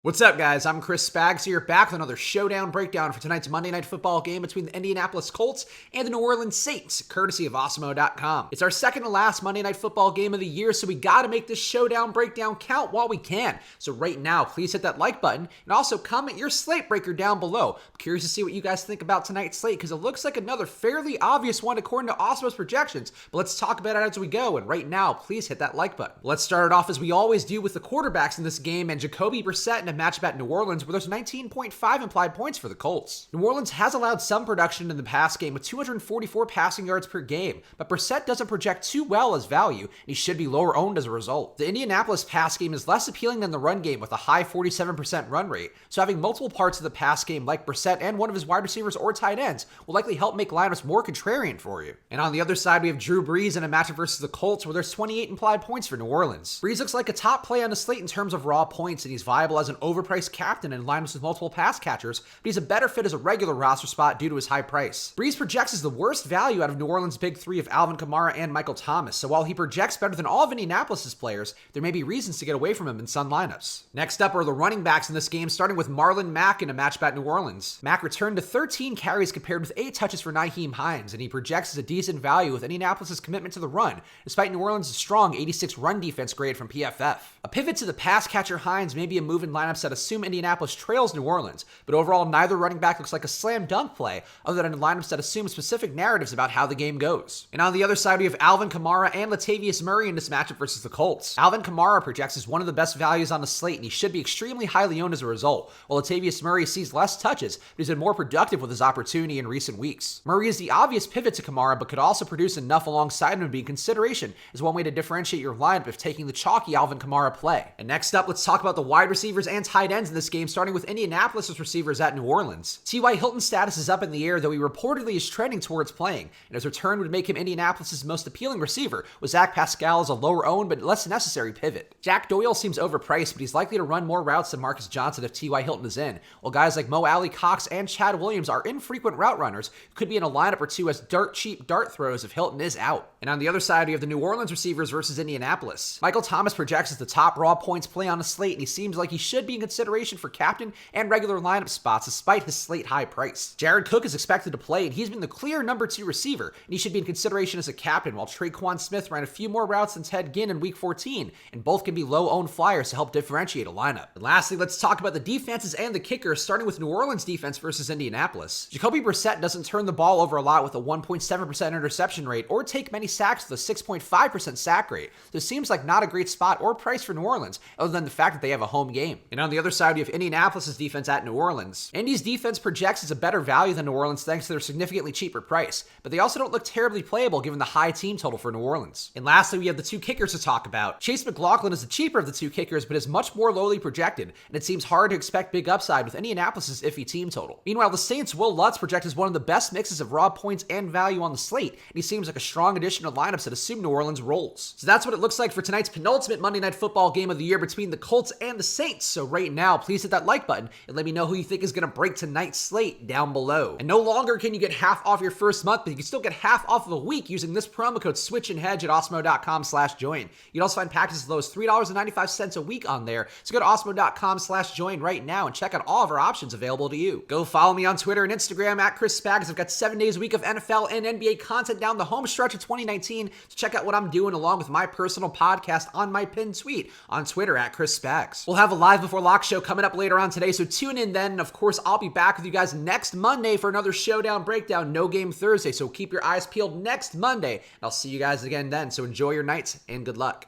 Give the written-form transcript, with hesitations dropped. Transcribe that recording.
What's up, guys? I'm Chris Spags here, back with another showdown breakdown for tonight's Monday Night Football game between the Indianapolis Colts and the New Orleans Saints, courtesy of Awesemo.com. It's our second to last Monday Night Football game of the year, so we gotta make this showdown breakdown count while we can. So right now, please hit that like button, and also comment your slate breaker down below. I'm curious to see what you guys think about tonight's slate, because it looks like another fairly obvious one according to Awesemo's projections, but let's talk about it as we go, and right now, please hit that like button. Let's start it off as we always do with the quarterbacks in this game, and Jacoby Brissett in a matchup at New Orleans, where there's 19.5 implied points for the Colts. New Orleans has allowed some production in the pass game with 244 passing yards per game, but Brissett doesn't project too well as value, and he should be lower owned as a result. The Indianapolis pass game is less appealing than the run game with a high 47% run rate, so having multiple parts of the pass game like Brissett and one of his wide receivers or tight ends will likely help make lineups more contrarian for you. And on the other side, we have Drew Brees in a matchup versus the Colts, where there's 28 implied points for New Orleans. Brees looks like a top play on the slate in terms of raw points, and he's viable as an overpriced captain in lineups with multiple pass catchers, but he's a better fit as a regular roster spot due to his high price. Brees projects as the worst value out of New Orleans' big three of Alvin Kamara and Michael Thomas, so while he projects better than all of Indianapolis' players, there may be reasons to get away from him in some lineups. Next up are the running backs in this game, starting with Marlon Mack in a matchup at New Orleans. Mack returned to 13 carries compared with 8 touches for Nyheim Hines, and he projects as a decent value with Indianapolis' commitment to the run, despite New Orleans' strong 86 run defense grade from PFF. A pivot to the pass catcher Hines may be a move in lineups that assume Indianapolis trails New Orleans, but overall neither running back looks like a slam dunk play other than in lineups that assume specific narratives about how the game goes. And on the other side, we have Alvin Kamara and Latavius Murray in this matchup versus the Colts. Alvin Kamara projects as one of the best values on the slate, and he should be extremely highly owned as a result, while Latavius Murray sees less touches, but he's been more productive with his opportunity in recent weeks. Murray is the obvious pivot to Kamara, but could also produce enough alongside him to be in consideration as one way to differentiate your lineup if taking the chalky Alvin Kamara play. And next up, let's talk about the wide receivers and tight ends in this game, starting with Indianapolis' receivers at New Orleans. T.Y. Hilton's status is up in the air, though he reportedly is trending towards playing, and his return would make him Indianapolis' most appealing receiver, with Zach Pascal as a lower owned but less necessary pivot. Jack Doyle seems overpriced, but he's likely to run more routes than Marcus Johnson if T.Y. Hilton is in, while guys like Mo Alley Cox and Chad Williams are infrequent route runners who could be in a lineup or two as dirt cheap dart throws if Hilton is out. And on the other side, we have the New Orleans receivers versus Indianapolis. Michael Thomas projects as the top raw points play on the slate, and he seems like he should be in consideration for captain and regular lineup spots despite his slate high price. Jared Cook is expected to play, and he's been the clear number 2 receiver, and he should be in consideration as a captain, while Traquan Smith ran a few more routes than Ted Ginn in week 14, and both can be low-owned flyers to help differentiate a lineup. And lastly, let's talk about the defenses and the kickers, starting with New Orleans defense versus Indianapolis. Jacoby Brissett doesn't turn the ball over a lot with a 1.7% interception rate or take many sacks with a 6.5% sack rate. This seems like not a great spot or price for New Orleans, other than the fact that they have a home game. And on the other side, we have Indianapolis' defense at New Orleans. Indy's defense projects as a better value than New Orleans thanks to their significantly cheaper price, but they also don't look terribly playable given the high team total for New Orleans. And lastly, we have the 2 kickers to talk about. Chase McLaughlin is the cheaper of the 2 kickers, but is much more lowly projected, and it seems hard to expect big upside with Indianapolis' iffy team total. Meanwhile, the Saints' Will Lutz projects as one of the best mixes of raw points and value on the slate, and he seems like a strong addition to lineups that assume New Orleans rolls. So that's what it looks like for tonight's penultimate Monday Night Football game of the year between the Colts and the Saints. So right now, please hit that like button and let me know who you think is going to break tonight's slate down below. And no longer can you get half off your first month, but you can still get half off of a week using this promo code SWITCHANDHEDGE at Awesemo.com/join. You can also find packages as low as $3.95 a week on there. So go to Awesemo.com/join right now and check out all of our options available to you. Go follow me on Twitter and Instagram at Chris Spags. I've got 7 days a week of NFL and NBA content down the home stretch of 2019. So check out what I'm doing along with my personal podcast on my pinned tweet on Twitter at Chris Spags. We'll have a live before lock show coming up later on today, so tune in then. And of course, I'll be back with you guys next Monday for another Showdown Breakdown, no game Thursday, so keep your eyes peeled next Monday, and I'll see you guys again then. So enjoy your nights and good luck.